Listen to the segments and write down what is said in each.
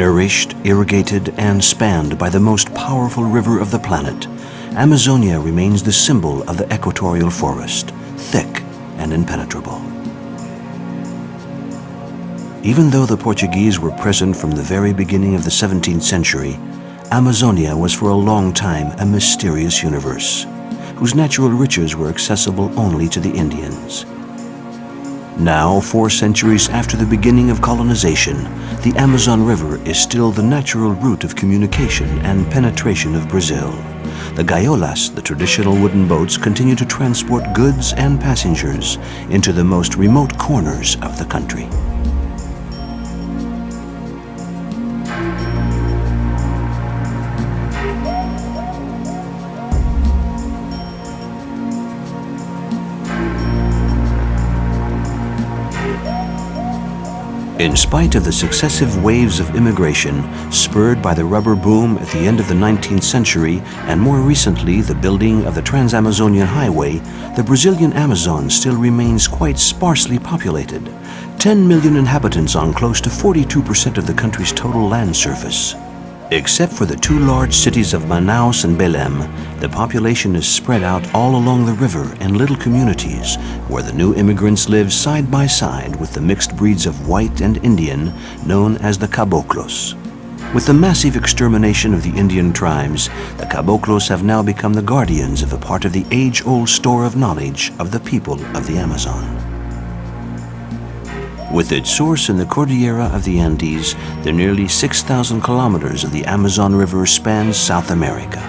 Nourished, irrigated, and spanned by the most powerful river of the planet, Amazonia remains the symbol of the equatorial forest, thick and impenetrable. Even though the Portuguese were present from the very beginning of the 17th century, Amazonia was for a long time a mysterious universe, whose natural riches were accessible only to the Indians. Now, 4 centuries after the beginning of colonization, the Amazon River is still the natural route of communication and penetration of Brazil. The gaiolas, the traditional wooden boats, continue to transport goods and passengers into the most remote corners of the country. In spite of the successive waves of immigration spurred by the rubber boom at the end of the 19th century and more recently the building of the Trans-Amazonian Highway, the Brazilian Amazon still remains quite sparsely populated. 10 million inhabitants on close to 42% of the country's total land surface. Except for the 2 large cities of Manaus and Belém, the population is spread out all along the river in little communities where the new immigrants live side by side with the mixed breeds of white and Indian known as the caboclos. With the massive extermination of the Indian tribes, the caboclos have now become the guardians of a part of the age-old store of knowledge of the people of the Amazon. With its source in the Cordillera of the Andes, the nearly 6,000 kilometers of the Amazon River spans South America.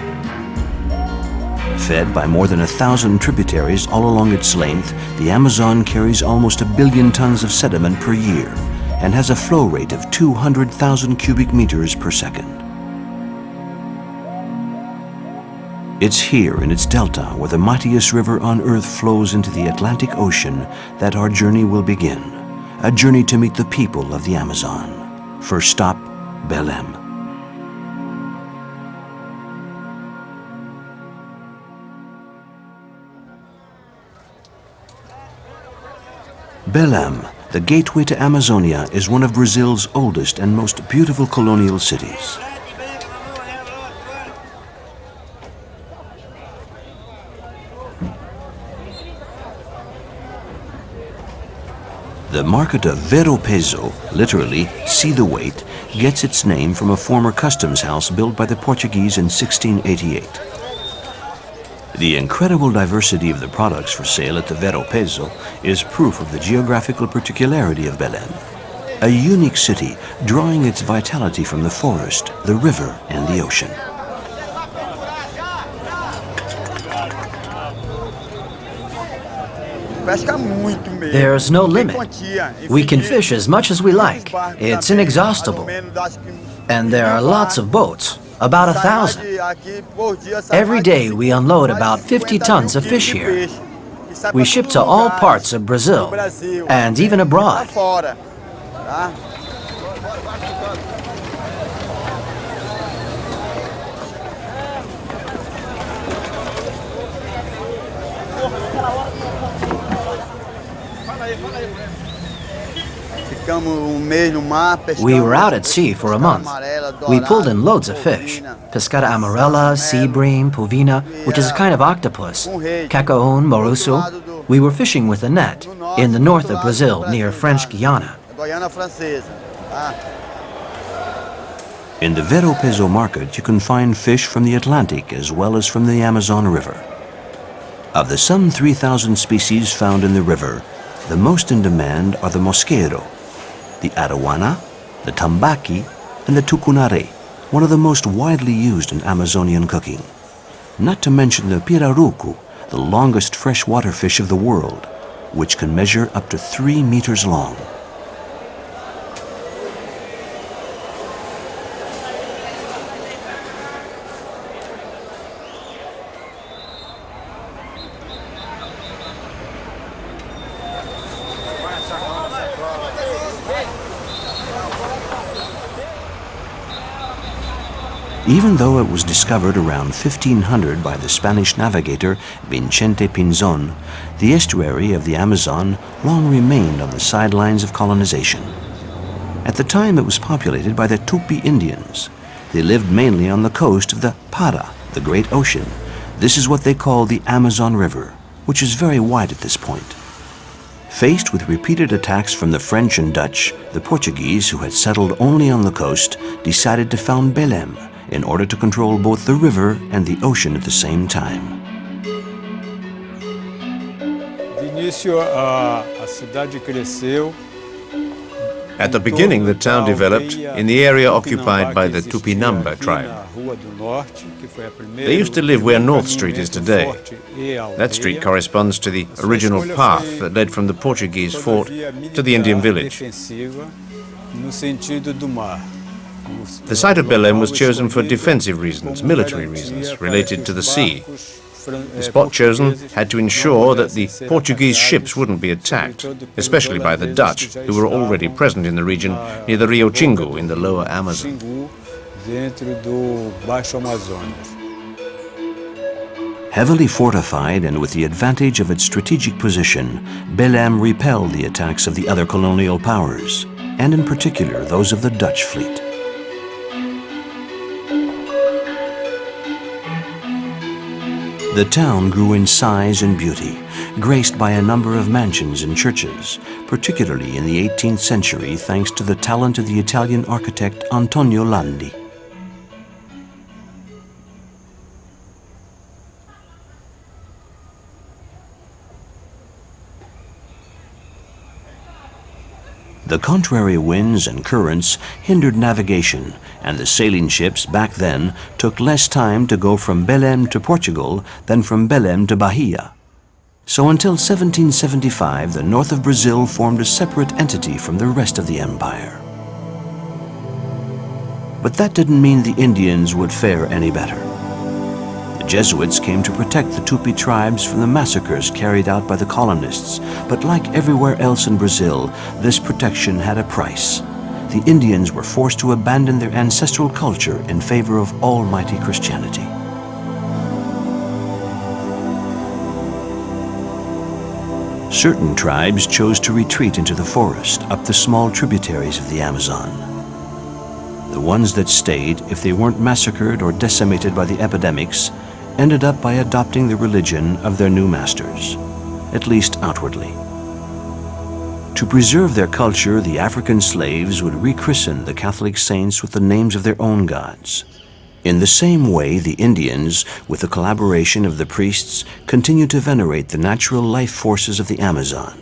Fed by more than 1,000 tributaries all along its length, the Amazon carries almost 1 billion tons of sediment per year and has a flow rate of 200,000 cubic meters per second. It's here in its delta where the mightiest river on Earth flows into the Atlantic Ocean that our journey will begin. A journey to meet the people of the Amazon. First stop, Belém. Belém, the gateway to Amazonia, is one of Brazil's oldest and most beautiful colonial cities. The market of Ver o Peso, literally see the weight, gets its name from a former customs house built by the Portuguese in 1688. The incredible diversity of the products for sale at the Ver o Peso is proof of the geographical particularity of Belém, a unique city drawing its vitality from the forest, the river, and the ocean. There's no limit. We can fish as much as we like. It's inexhaustible. And there are lots of boats, about 1,000. Every day we unload about 50 tons of fish here. We ship to all parts of Brazil and even abroad. We were out at sea for a month. We pulled in loads of fish. Pescada amarela, sea bream, puvina, which is a kind of octopus, cacaon, moruso. We were fishing with a net in the north of Brazil near French Guiana. In the Ver o Peso market, you can find fish from the Atlantic as well as from the Amazon River. Of the some 3,000 species found in the river, the most in demand are the mosquero, the arowana, the tambaqui, and the tucunaré, one of the most widely used in Amazonian cooking. Not to mention the pirarucu, the longest freshwater fish of the world, which can measure up to 3 meters long. Even though it was discovered around 1500 by the Spanish navigator Vicente Pinzon, the estuary of the Amazon long remained on the sidelines of colonization. At the time, it was populated by the Tupi Indians. They lived mainly on the coast of the Para, the Great Ocean. This is what they call the Amazon River, which is very wide at this point. Faced with repeated attacks from the French and Dutch, the Portuguese, who had settled only on the coast, decided to found Belém in order to control both the river and the ocean at the same time. At the beginning, the town developed in the area occupied by the Tupinamba tribe. They used to live where North Street is today. That street corresponds to the original path that led from the Portuguese fort to the Indian village. The site of Belém was chosen for defensive reasons, military reasons, related to the sea. The spot chosen had to ensure that the Portuguese ships wouldn't be attacked, especially by the Dutch, who were already present in the region near the Rio Xingu in the lower Amazon. Heavily fortified and with the advantage of its strategic position, Belém repelled the attacks of the other colonial powers, and in particular those of the Dutch fleet. The town grew in size and beauty, graced by a number of mansions and churches, particularly in the 18th century thanks to the talent of the Italian architect Antonio Landi. The contrary winds and currents hindered navigation, and the sailing ships back then took less time to go from Belém to Portugal than from Belém to Bahia. So until 1775, the north of Brazil formed a separate entity from the rest of the empire. But that didn't mean the Indians would fare any better. The Jesuits came to protect the Tupi tribes from the massacres carried out by the colonists, but like everywhere else in Brazil, this protection had a price. The Indians were forced to abandon their ancestral culture in favor of almighty Christianity. Certain tribes chose to retreat into the forest, up the small tributaries of the Amazon. The ones that stayed, if they weren't massacred or decimated by the epidemics, ended up by adopting the religion of their new masters, at least outwardly. To preserve their culture, the African slaves would rechristen the Catholic saints with the names of their own gods. In the same way, the Indians, with the collaboration of the priests, continued to venerate the natural life forces of the Amazon.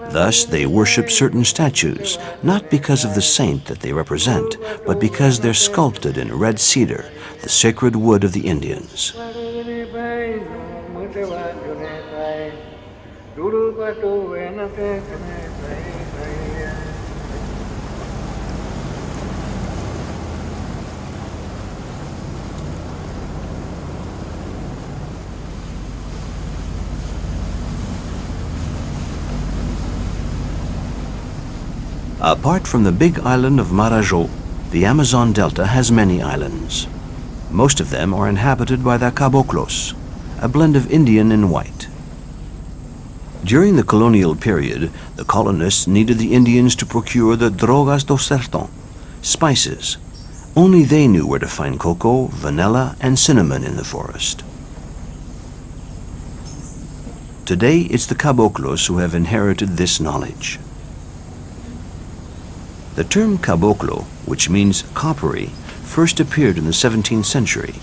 Thus, they worship certain statues, not because of the saint that they represent, but because they're sculpted in red cedar, the sacred wood of the Indians. Apart from the big island of Marajo, the Amazon Delta has many islands. Most of them are inhabited by the caboclos, a blend of Indian and white. During the colonial period, the colonists needed the Indians to procure the drogas do sertão, spices. Only they knew where to find cocoa, vanilla, and cinnamon in the forest. Today, it's the caboclos who have inherited this knowledge. The term caboclo, which means coppery, first appeared in the 17th century,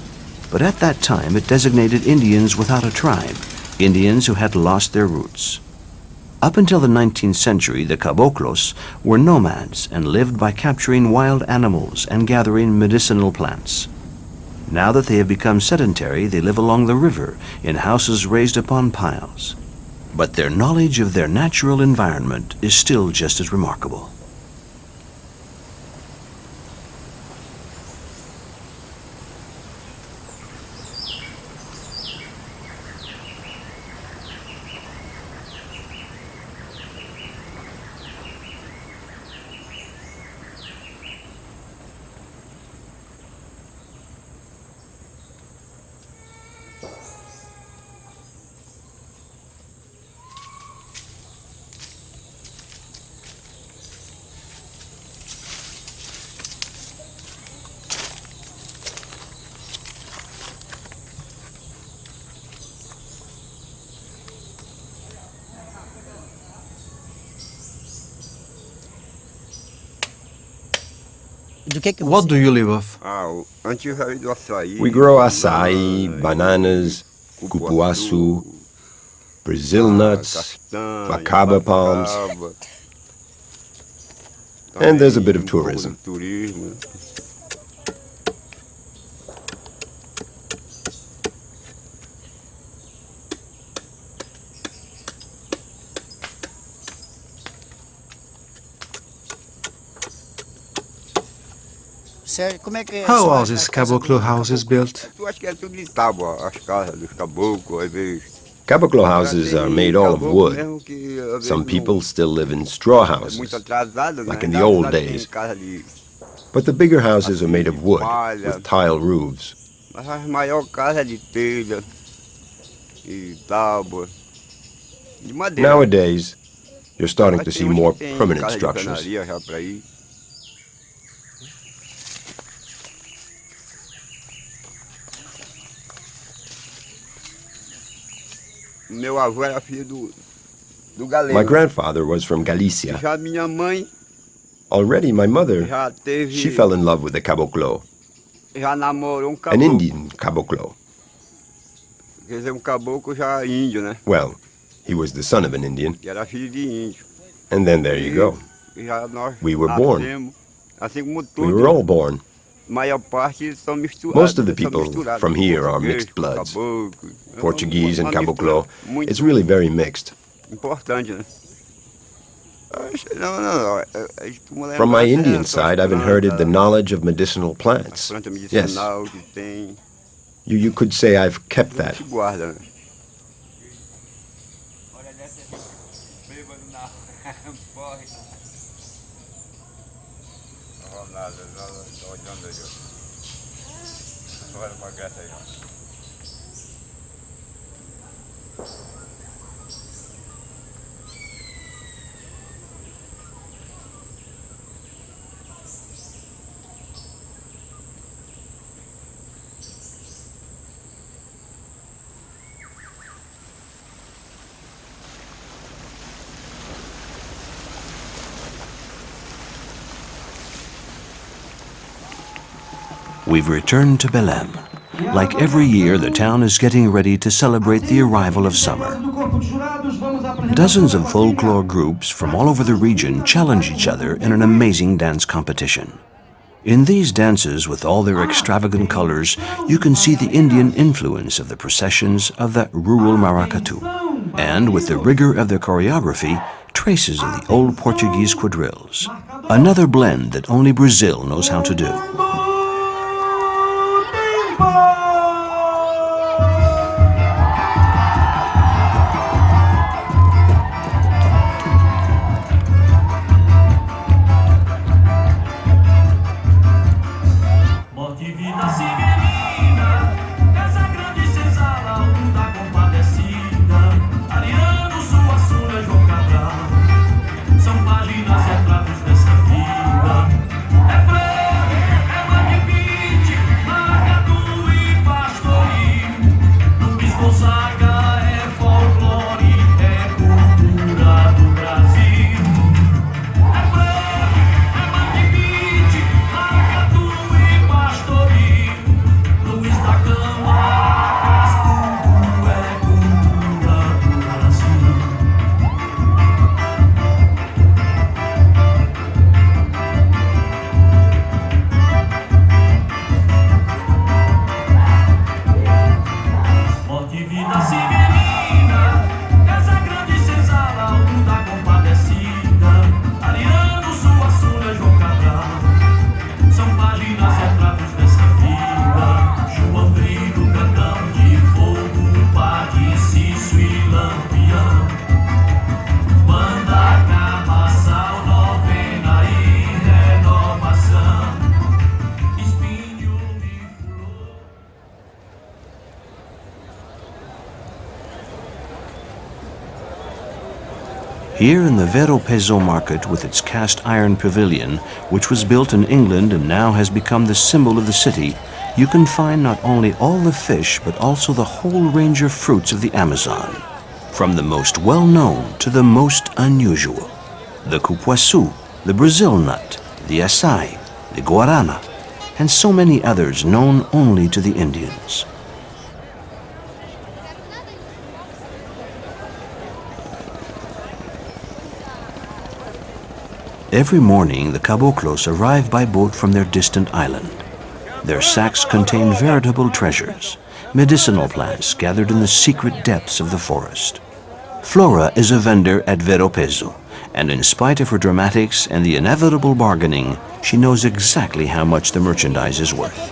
but at that time it designated Indians without a tribe, Indians who had lost their roots. Up until the 19th century, the caboclos were nomads and lived by capturing wild animals and gathering medicinal plants. Now that they have become sedentary, they live along the river in houses raised upon piles. But their knowledge of their natural environment is still just as remarkable. What do you live off? We grow açaí, bananas, cupuaçu, Brazil nuts, macaba palms, and there's a bit of tourism. How are these caboclo houses built? Caboclo houses are made all of wood. Some people still live in straw houses, like in the old days. But the bigger houses are made of wood, with tile roofs. Nowadays, you're starting to see more permanent structures. My grandfather was from Galicia. Already my mother, she fell in love with a caboclo, an Indian caboclo. Well, he was the son of an Indian. And then there you go. We were born. We were all born. Most of the people from here are mixed bloods. Portuguese and caboclo. It's really very mixed. From my Indian side, I've inherited the knowledge of medicinal plants. Yes. You could say I've kept that. We've returned to Belém. Like every year, the town is getting ready to celebrate the arrival of summer. Dozens of folklore groups from all over the region challenge each other in an amazing dance competition. In these dances, with all their extravagant colors, you can see the Indian influence of the processions of the rural maracatu. And with the rigor of their choreography, traces of the old Portuguese quadrilles. Another blend that only Brazil knows how to do. Here in the Vero Peso market with its cast iron pavilion, which was built in England and now has become the symbol of the city, you can find not only all the fish but also the whole range of fruits of the Amazon, from the most well-known to the most unusual. The cupuaçu, the Brazil nut, the açaí, the guarana, and so many others known only to the Indians. Every morning, the caboclos arrive by boat from their distant island. Their sacks contain veritable treasures, medicinal plants gathered in the secret depths of the forest. Flora is a vendor at Veropeso, and in spite of her dramatics and the inevitable bargaining, she knows exactly how much the merchandise is worth.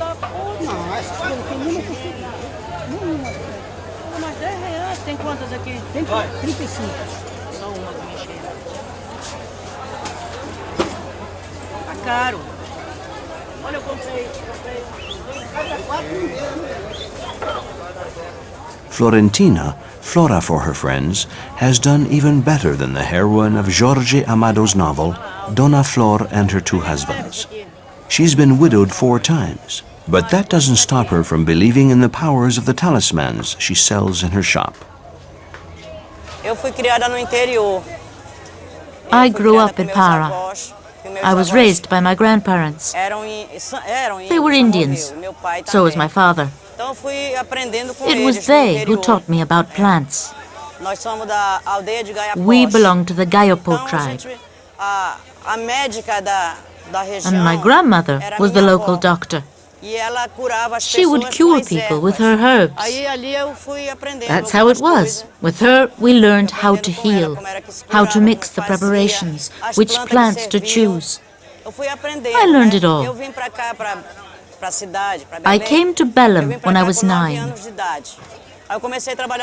Florentina, Flora for her friends, has done even better than the heroine of Guvencio Amador's novel, Dona Flor and Her Two Husbands. She's been widowed 4 times, but that doesn't stop her from believing in the powers of the talismans she sells in her shop. I grew up in Para. I was raised by my grandparents. They were Indians. So was my father. It was they who taught me about plants. We belong to the Gayopo tribe. And my grandmother was the local doctor. She would cure people with her herbs. That's how it was. With her, we learned how to heal, how to mix the preparations, which plants to choose. I learned it all. I came to Belém when I was 9.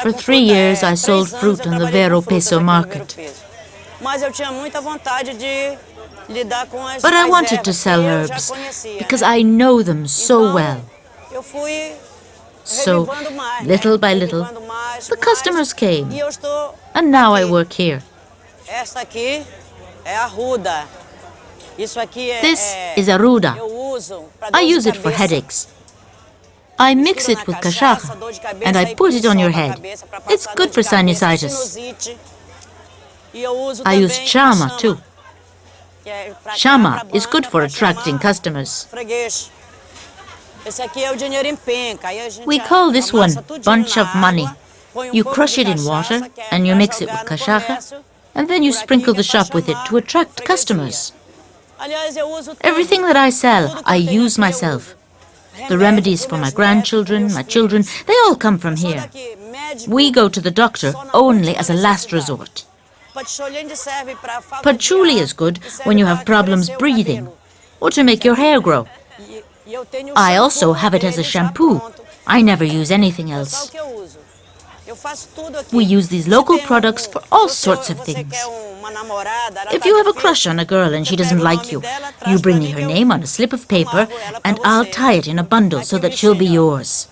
For 3 years, I sold fruit on the Veropeso market. But I wanted to sell herbs because I know them so well. So, little by little, the customers came. And now I work here. This is aruda. I use it for headaches. I mix it with cachaça and I put it on your head. It's good for sinusitis. I use chama too. Chama is good for attracting customers. We call this one bunch of money. You crush it in water and you mix it with cachaça, and then you sprinkle the shop with it to attract customers. Everything that I sell, I use myself. The remedies for my grandchildren, my children, they all come from here. We go to the doctor only as a last resort. Patchouli is good when you have problems breathing or to make your hair grow. I also have it as a shampoo. I never use anything else. We use these local products for all sorts of things. If you have a crush on a girl and she doesn't like you, you bring me her name on a slip of paper and I'll tie it in a bundle so that she'll be yours.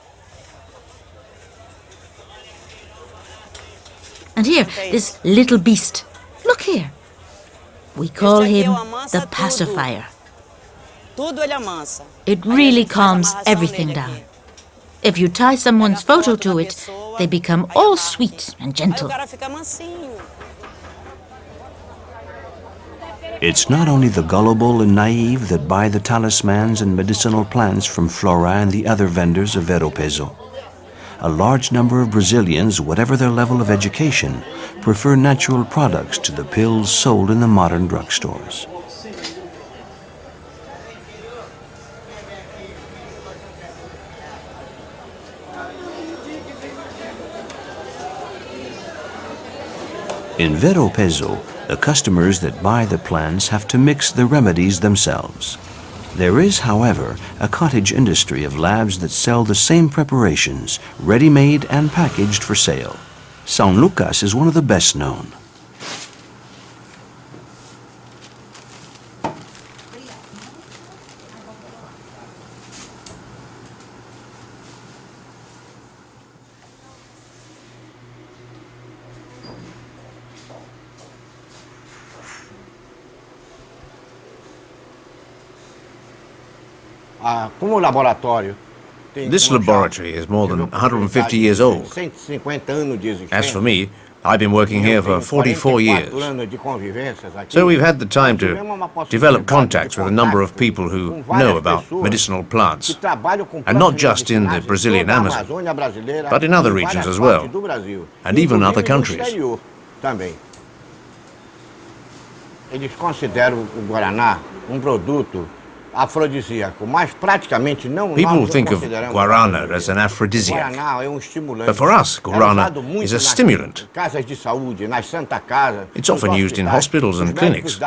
And here, this little beast. Look here. We call him the pacifier. It really calms everything down. If you tie someone's photo to it, they become all sweet and gentle. It's not only the gullible and naive that buy the talismans and medicinal plants from Flora and the other vendors of Veropeso. A large number of Brazilians, whatever their level of education, prefer natural products to the pills sold in the modern drugstores. In Veropeso, the customers that buy the plants have to mix the remedies themselves. There is, however, a cottage industry of labs that sell the same preparations, ready-made and packaged for sale. São Lucas is one of the best known. This laboratory is more than 150 years old. As for me, I've been working here for 44 years. So we've had the time to develop contacts with a number of people who know about medicinal plants. And not just in the Brazilian Amazon, but in other regions as well, and even other countries. Eles consideram o Guaraná produto afrodisíaco, mas praticamente não. People think of guarana as an aphrodisiac, but for us, guarana is a stimulant. It's often used in hospitals and clinics,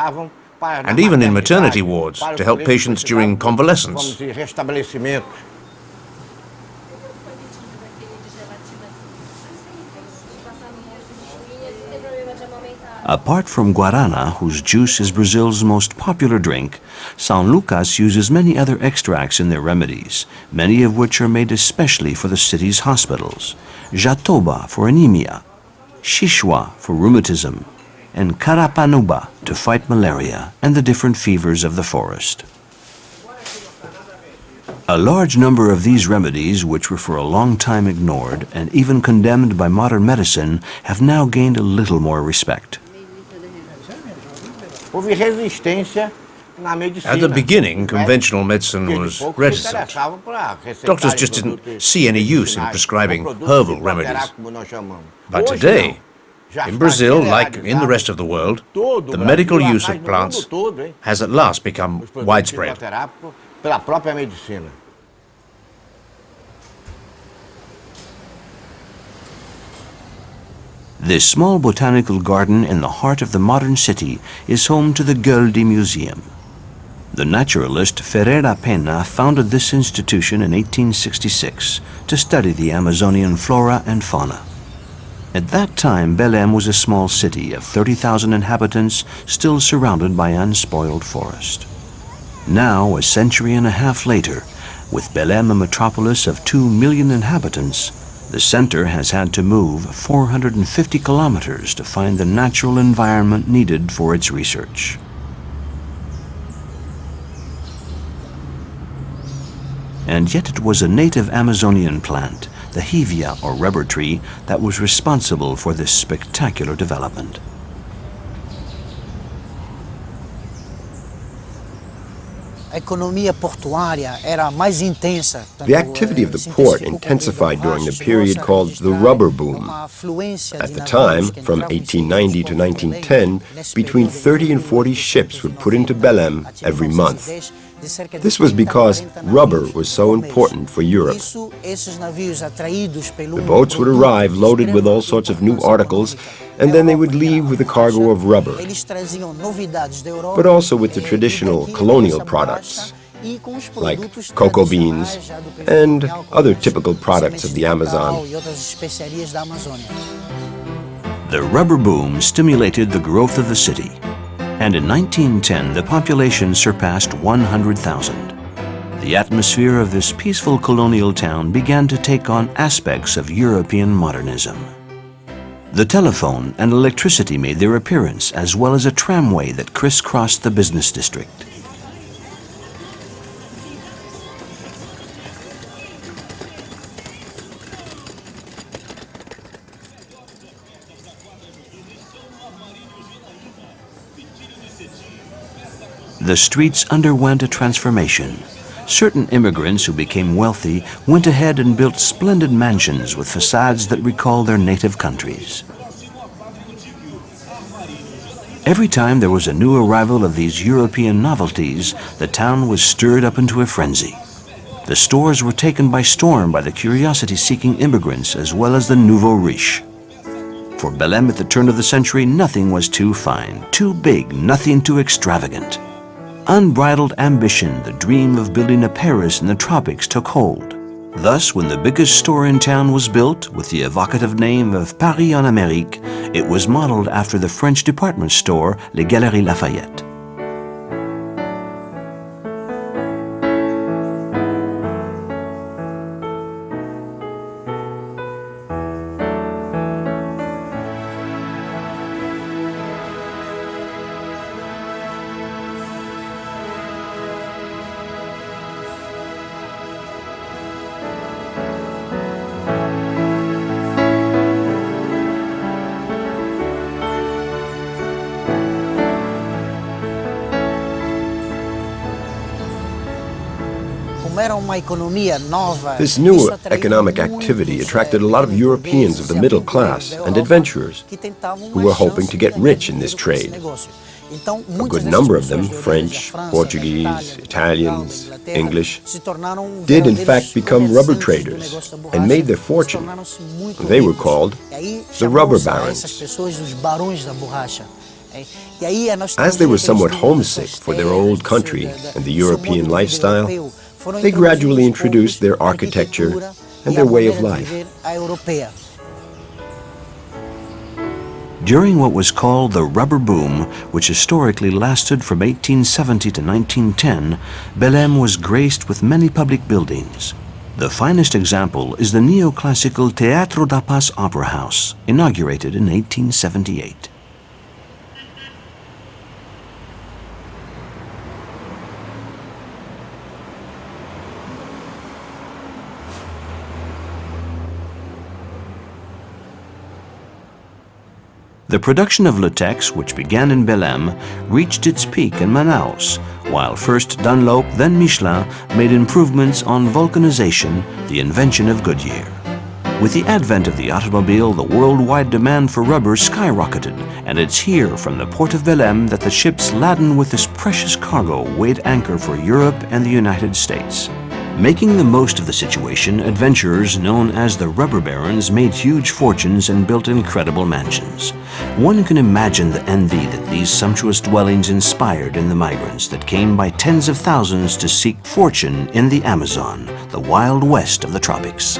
and even in maternity wards to help patients during convalescence. Apart from guarana, whose juice is Brazil's most popular drink, São Lucas uses many other extracts in their remedies, many of which are made especially for the city's hospitals. Jatoba for anemia, Xixua for rheumatism, and Carapanuba to fight malaria and the different fevers of the forest. A large number of these remedies, which were for a long time ignored and even condemned by modern medicine, have now gained a little more respect. At the beginning, conventional medicine was reticent. Doctors just didn't see any use in prescribing herbal remedies. But today, in Brazil, like in the rest of the world, the medical use of plants has at last become widespread. This small botanical garden in the heart of the modern city is home to the GOLDI Museum. The naturalist Ferreira Pena founded this institution in 1866 to study the Amazonian flora and fauna. At that time, Belém was a small city of 30,000 inhabitants, still surrounded by unspoiled forest. Now, a century and a half later, with Belém a metropolis of 2 million inhabitants, the center has had to move 450 kilometers to find the natural environment needed for its research. And yet it was a native Amazonian plant, the hevea or rubber tree, that was responsible for this spectacular development. The activity of the port intensified during the period called the rubber boom. At the time, from 1890 to 1910, between 30 and 40 ships would put into Belém every month. This was because rubber was so important for Europe. The boats would arrive loaded with all sorts of new articles, and then they would leave with a cargo of rubber, but also with the traditional colonial products, like cocoa beans and other typical products of the Amazon. The rubber boom stimulated the growth of the city, and in 1910 the population surpassed 100,000. The atmosphere of this peaceful colonial town began to take on aspects of European modernism. The telephone and electricity made their appearance, as well as a tramway that crisscrossed the business district. The streets underwent a transformation. Certain immigrants who became wealthy went ahead and built splendid mansions with facades that recall their native countries. Every time there was a new arrival of these European novelties, the town was stirred up into a frenzy. The stores were taken by storm by the curiosity-seeking immigrants as well as the nouveau riche. For Belém at the turn of the century, nothing was too fine, too big, nothing too extravagant. Unbridled ambition, the dream of building a Paris in the tropics, took hold. Thus, when the biggest store in town was built, with the evocative name of Paris en Amérique, it was modeled after the French department store, Les Galeries Lafayette. This new economic activity attracted a lot of Europeans of the middle class and adventurers who were hoping to get rich in this trade. A good number of them, French, Portuguese, Italians, English, did in fact become rubber traders and made their fortune. They were called the rubber barons. As they were somewhat homesick for their old country and the European lifestyle, they gradually introduced their architecture and their way of life. During what was called the rubber boom, which historically lasted from 1870 to 1910, Belém was graced with many public buildings. The finest example is the neoclassical Teatro da Paz Opera House, inaugurated in 1878. The production of latex, which began in Belém, reached its peak in Manaus, while first Dunlop, then Michelin, made improvements on vulcanization, the invention of Goodyear. With the advent of the automobile, the worldwide demand for rubber skyrocketed, and it's here from the port of Belém that the ships laden with this precious cargo weighed anchor for Europe and the United States. Making the most of the situation, adventurers known as the rubber barons made huge fortunes and built incredible mansions. One can imagine the envy that these sumptuous dwellings inspired in the migrants that came by tens of thousands to seek fortune in the Amazon, the wild west of the tropics.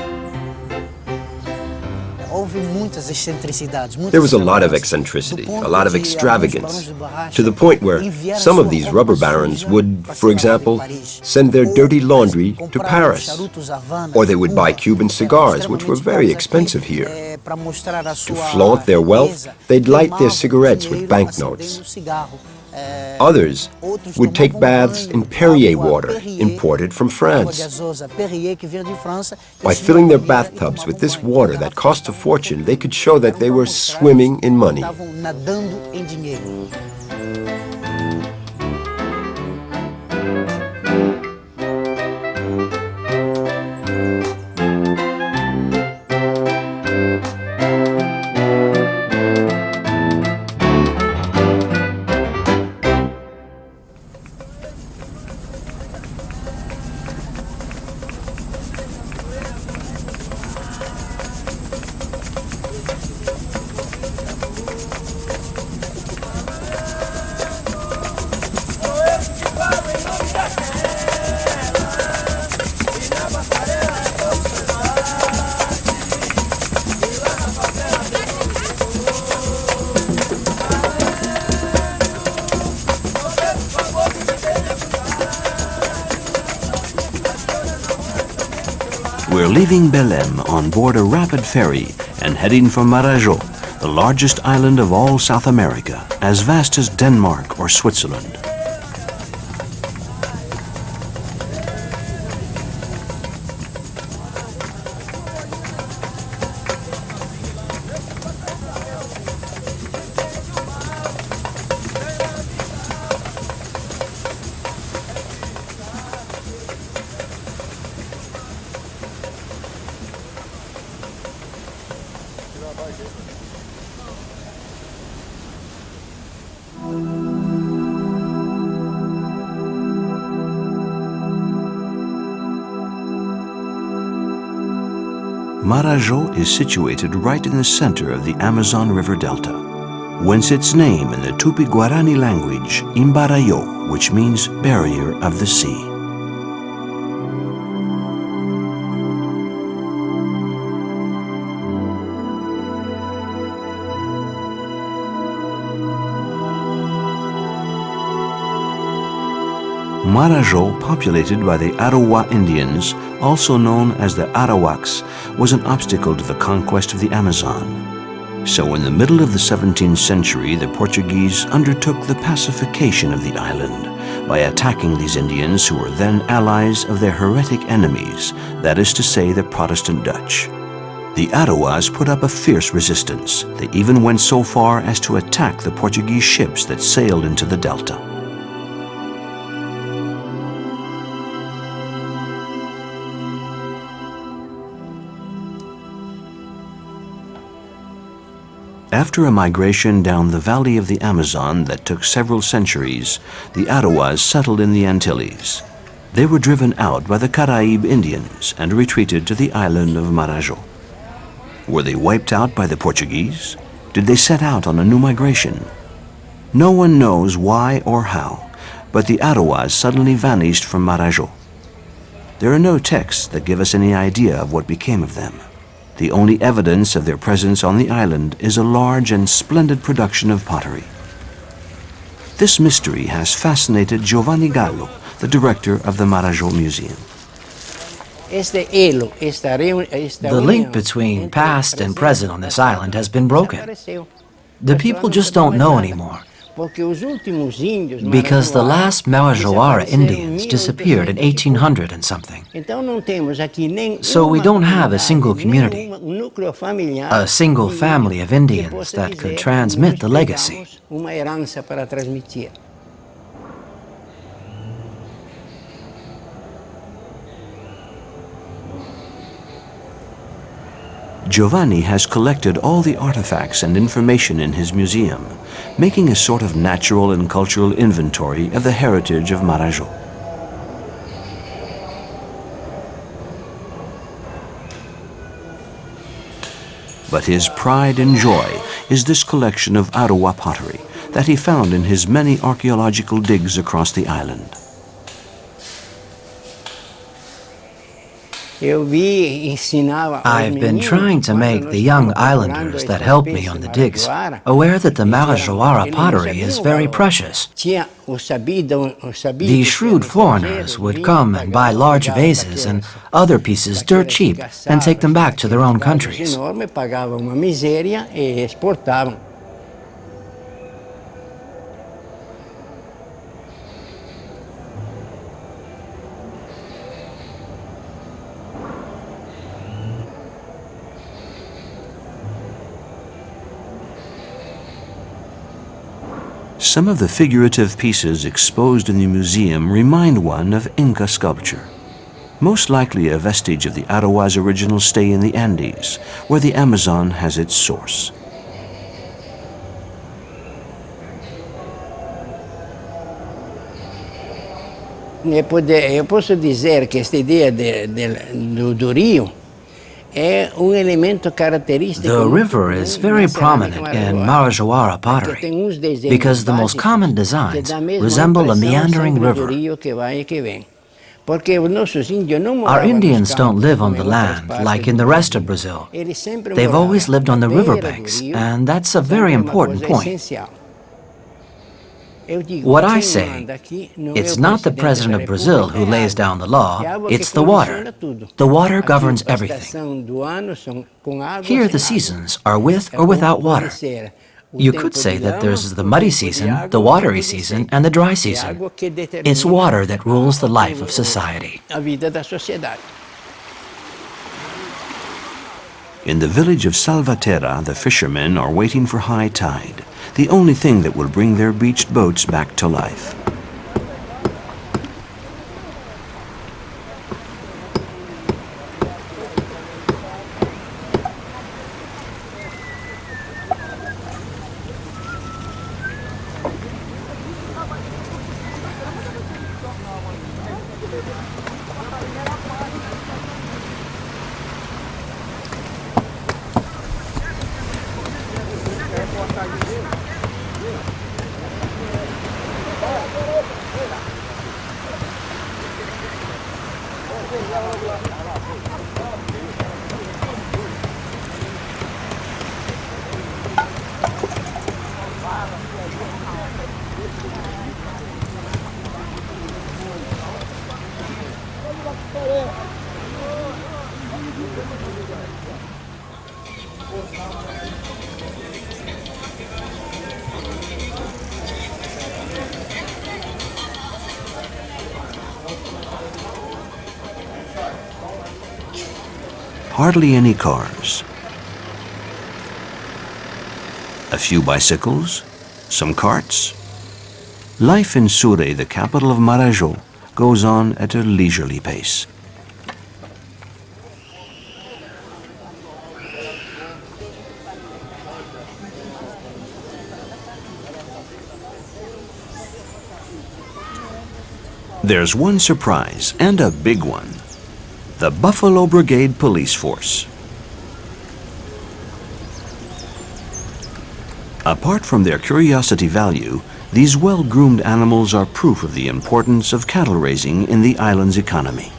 There was a lot of eccentricity, a lot of extravagance, to the point where some of these rubber barons would, for example, send their dirty laundry to Paris, or they would buy Cuban cigars, which were very expensive here. To flaunt their wealth, they'd light their cigarettes with banknotes. Others would take baths in Perrier water imported from France. By filling their bathtubs with this water that cost a fortune, they could show that they were swimming in money. We're leaving Belém on board a rapid ferry and heading for Marajo, the largest island of all South America, as vast as Denmark or Switzerland. Marajo is situated right in the center of the Amazon River Delta, whence its name in the Tupi-Guarani language, Imbarayo, which means barrier of the sea. Marajo, populated by the Arawa Indians, also known as the Arawaks, was an obstacle to the conquest of the Amazon. So in the middle of the 17th century, the Portuguese undertook the pacification of the island by attacking these Indians who were then allies of their heretic enemies, that is to say, the Protestant Dutch. The Arawas put up a fierce resistance. They even went so far as to attack the Portuguese ships that sailed into the delta. After a migration down the valley of the Amazon that took several centuries, the Arawas settled in the Antilles. They were driven out by the Caraïbe Indians and retreated to the island of Marajo. Were they wiped out by the Portuguese? Did they set out on a new migration? No one knows why or how, but the Arawas suddenly vanished from Marajo. There are no texts that give us any idea of what became of them. The only evidence of their presence on the island is a large and splendid production of pottery. This mystery has fascinated Giovanni Gallo, the director of the Marajo Museum. The link between past and present on this island has been broken. The people just don't know anymore, because the last Marajoara Indians disappeared in 1800 and something. So we don't have a single community, a single family of Indians that could transmit the legacy. Giovanni has collected all the artifacts and information in his museum, making a sort of natural and cultural inventory of the heritage of Marajo. But his pride and joy is this collection of Arawa pottery that he found in his many archaeological digs across the island. I've been trying to make the young islanders that help me on the digs aware that the Marajoara pottery is very precious. These shrewd foreigners would come and buy large vases and other pieces dirt cheap and take them back to their own countries. Some of the figurative pieces exposed in the museum remind one of Inca sculpture. Most likely a vestige of the Arawa's original stay in the Andes, where the Amazon has its source. Eu posso dizer que esta ideia do rio The river is very prominent in Marajoara pottery because the most common designs resemble a meandering river. Our Indians don't live on the land like in the rest of Brazil. They've always lived on the riverbanks, and that's a very important point. What I say, it's not the President of Brazil who lays down the law, it's the water. The water governs everything. Here the seasons are with or without water. You could say that there's the muddy season, the watery season, and the dry season. It's water that rules the life of society. In the village of Salvaterra, the fishermen are waiting for high tide, the only thing that will bring their beached boats back to life. Hardly any cars. A few bicycles, some carts. Life in Sure, the capital of Marajo, goes on at a leisurely pace. There's one surprise, and a big one. The Buffalo Brigade Police Force. Apart from their curiosity value, these well-groomed animals are proof of the importance of cattle raising in the island's economy.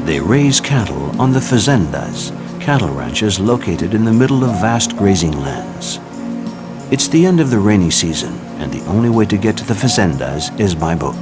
They raise cattle on the fazendas, cattle ranches located in the middle of vast grazing lands. It's the end of the rainy season, and the only way to get to the fazendas is by boat.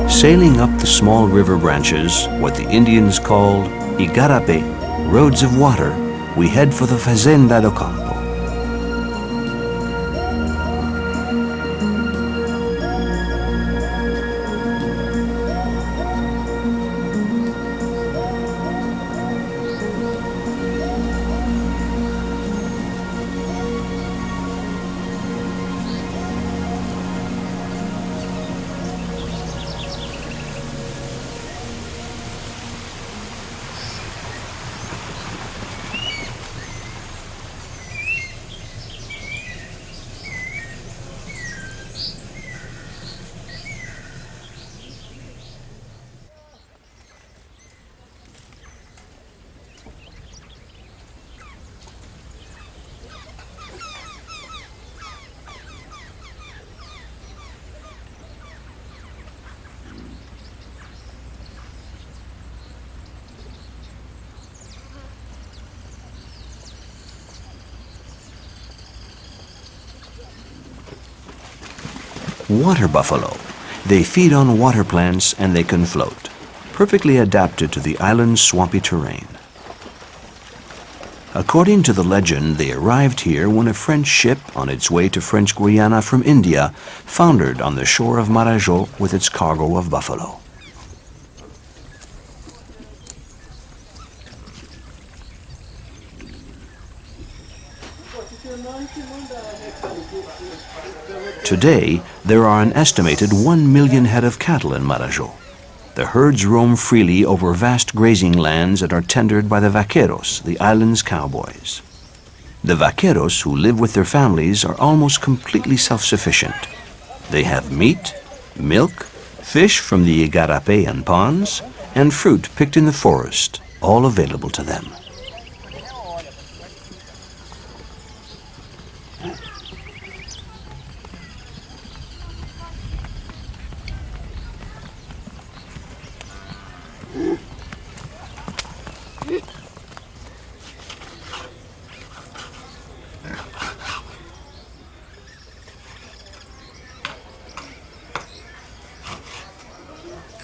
Sailing up the small river branches, what the Indians called igarape, roads of water, we head for the Fazenda do Campo. Water buffalo. They feed on water plants and they can float, perfectly adapted to the island's swampy terrain. According to the legend, they arrived here when a French ship on its way to French Guiana from India foundered on the shore of Marajo with its cargo of buffalo. Today, there are an estimated 1 million head of cattle in Marajo. The herds roam freely over vast grazing lands and are tendered by the vaqueros, the island's cowboys. The vaqueros, who live with their families, are almost completely self-sufficient. They have meat, milk, fish from the igarape ponds, and fruit picked in the forest, all available to them.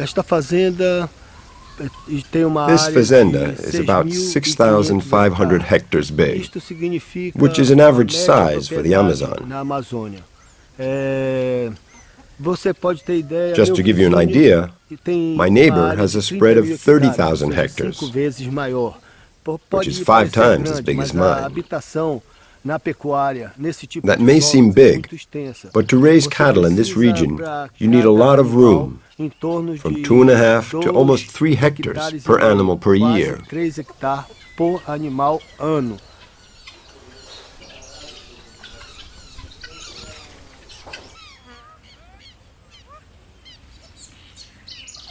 This fazenda is about 6,500 hectares big, which is an average size for the Amazon. Just to give you an idea, my neighbor has a spread of 30,000 hectares, which is 5 times as big as mine. That may seem big, but to raise cattle in this region, you need a lot of room, from 2.5 to almost 3 hectares per animal per year.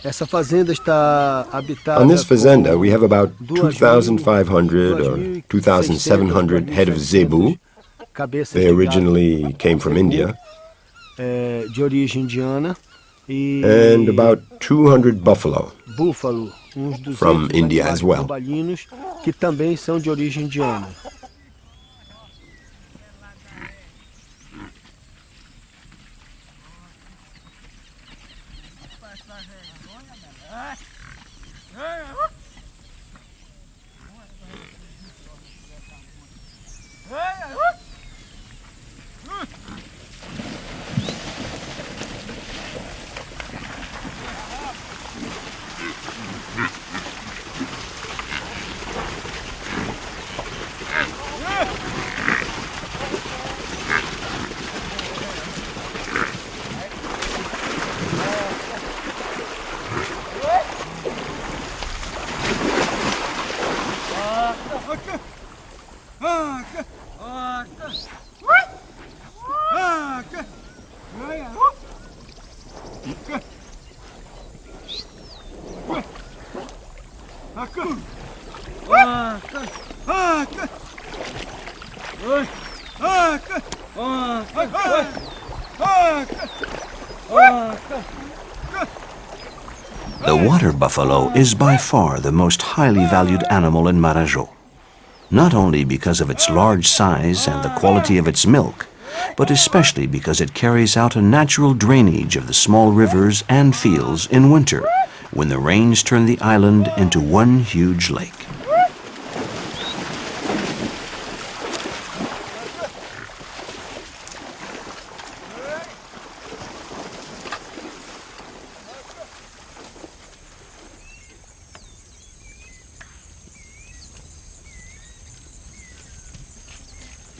On this fazenda, we have about 2,500 or 2,700 head of zebu. They originally came from India. And about 200 buffalo from India as well. The water buffalo is by far the most highly valued animal in Marajo, not only because of its large size and the quality of its milk, but especially because it carries out a natural drainage of the small rivers and fields in winter, when the rains turn the island into one huge lake.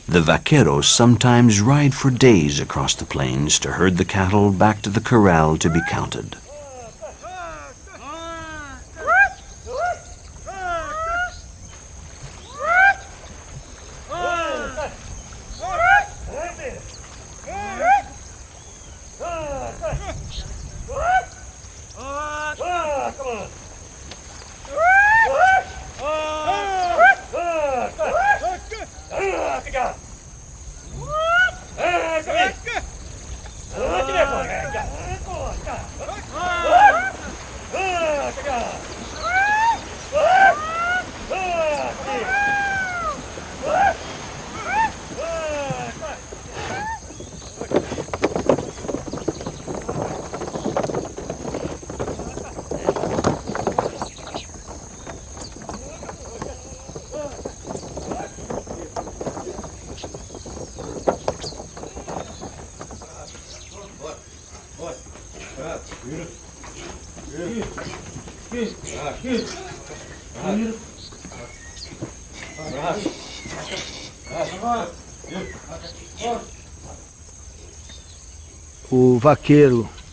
The vaqueros sometimes ride for days across the plains to herd the cattle back to the corral to be counted.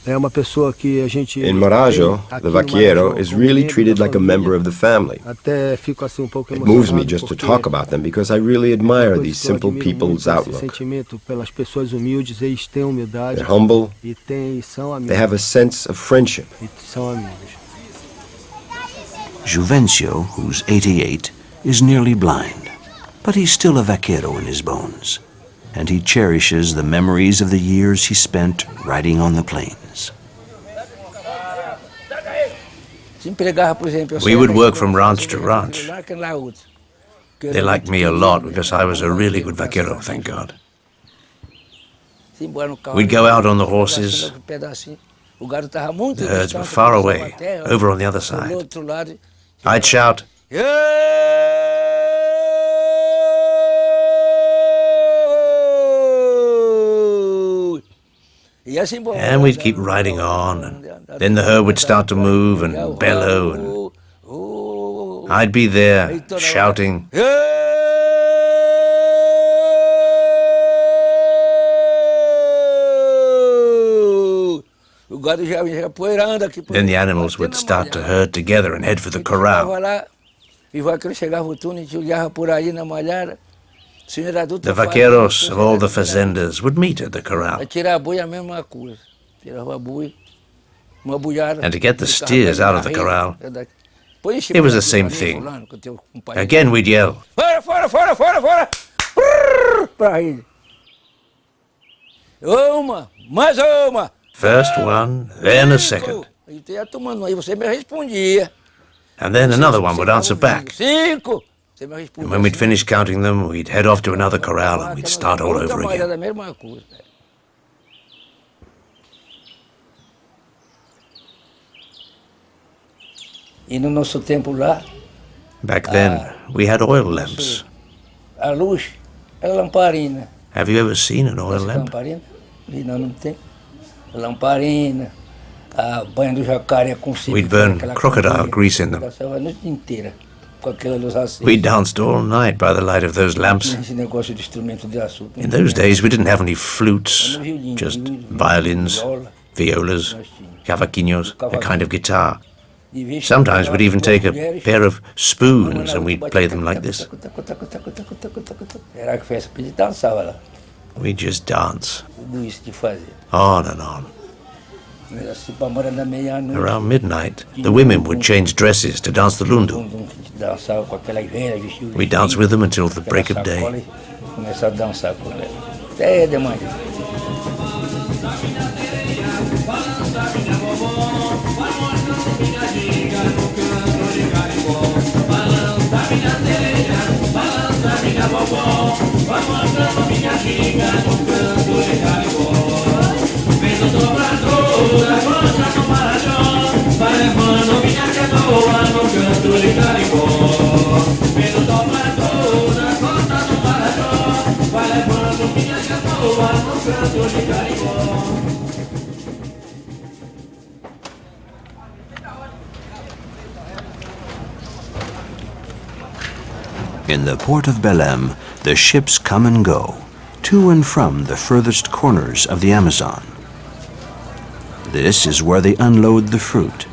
In Marajo, the vaquero is really treated like a member of the family. It moves me just to talk about them because I really admire these simple people's outlook. They're humble, they have a sense of friendship. Guvencio, who's 88, is nearly blind, but he's still a vaquero in his bones, and he cherishes the memories of the years he spent riding on the plains. We would work from ranch to ranch. They liked me a lot because I was a really good vaquero, thank God. We'd go out on the horses. The herds were far away, over on the other side. I'd shout, and we'd keep riding on, and then the herd would start to move and bellow, and I'd be there shouting, then the animals would start to herd together and head for the corral. The vaqueros of all the fazendas would meet at the corral. And to get the steers out of the corral, it was the same thing. Again we'd yell. Fora, fora, fora, fora, fora! Pra ele. Uma, mais uma! First one, then a second. E ia tomando, aí você me respondia. And then another one would answer back. Cinco! Você me And respondia. when we'd finished counting them, we'd head off to another corral and we'd start all over again. Da mesma coisa. E no nosso tempo lá, Back then, we had oil lamps. a luz era lamparina. Have you ever seen an oil lamp? Lamparina? E não tem. Lamparina, a banha do jacaré com We'd burn crocodile grease in them. Passava a noite inteira com aquela luz acesa. We danced all night by the light of those lamps. Esse negócio de instrumento de açúcar. In those days, we didn't have any flutes, just violins, violas, cavaquinhos, a kind of guitar. Sometimes we'd even take a pair of spoons and we'd play them like this. Era a festa que a gente dançava lá. We'd just dance, Tudo isso de fazer. on and on. Era assim pra hora da meia-noite. Around midnight, the women would change dresses to dance the lundu. A gente dançava com aquelas velhas vestidas. We'd dance with them until the break of day. Começava a dançar com ela. Até de manhã. In the port of Belém, the ships come and go, to and from the furthest corners of the Amazon. This is where they unload the fruit.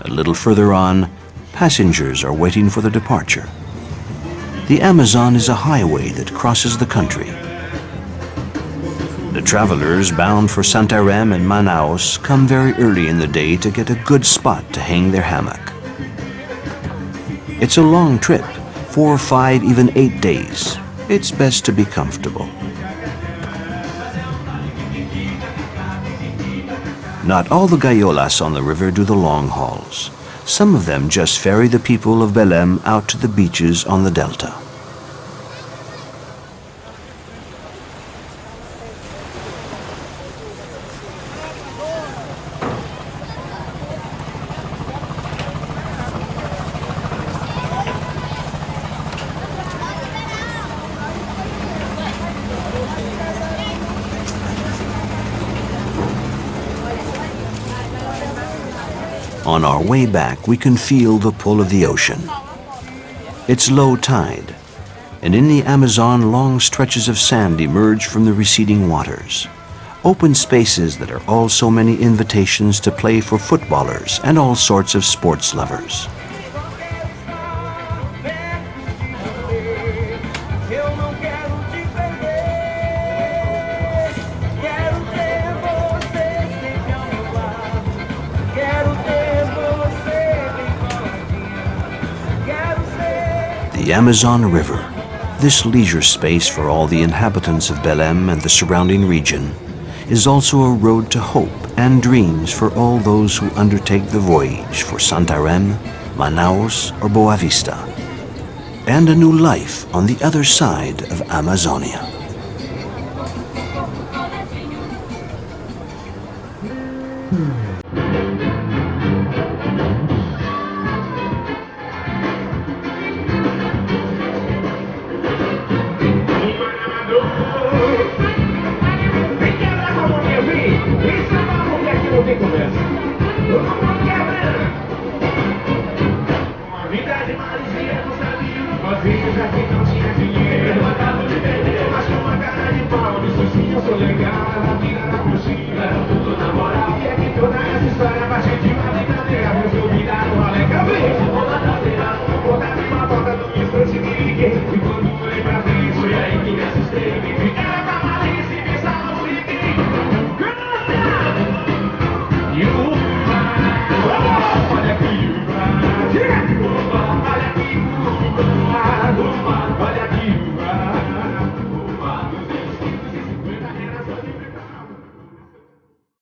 A little further on, passengers are waiting for their departure. The Amazon is a highway that crosses the country. The travelers bound for Santarém and Manaus come very early in the day to get a good spot to hang their hammock. It's a long trip, 4, 5, even 8 days. It's best to be comfortable. Not all the gaiolas on the river do the long hauls. Some of them just ferry the people of Belém out to the beaches on the delta. On our way back, we can feel the pull of the ocean. It's low tide, and in the Amazon, long stretches of sand emerge from the receding waters. Open spaces that are also many invitations to play for footballers and all sorts of sports lovers. The Amazon River, this leisure space for all the inhabitants of Belém and the surrounding region, is also a road to hope and dreams for all those who undertake the voyage for Santarém, Manaus, or Boa Vista, and a new life on the other side of Amazonia.